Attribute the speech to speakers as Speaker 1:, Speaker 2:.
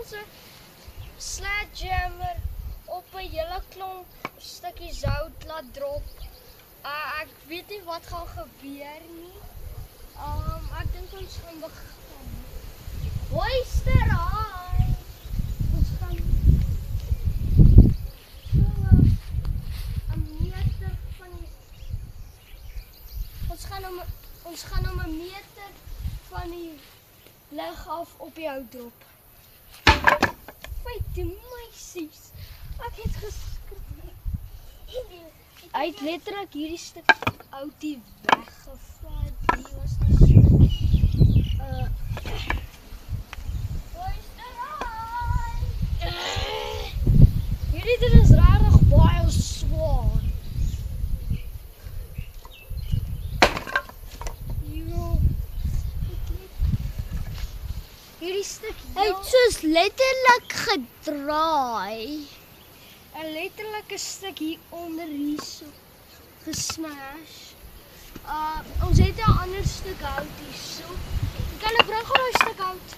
Speaker 1: ons 'n sledgehammer op 'n hele klomp stukkies hout laat drop. Ek weet nie wat gaan gebeur nie. Ek dink ons gaan begin. Hoister, hi! Ons gaan so 'n meter van die ons gaan om 'n meter van die lig af op die hout drop. Fyt die meisies. Ek het geskrik. Hy het letterlik hierdie stuk outie weggevat. Die was nou so. Hierdie ding is regtig baie swaar. Hierdie stuk
Speaker 2: Hy het soos letterlik gedraai.
Speaker 1: 'n letterlike stuk hier onder hierso gesmash. Ons het 'n ander stuk hout hierso. Kan ek bring gou 'n stuk hout?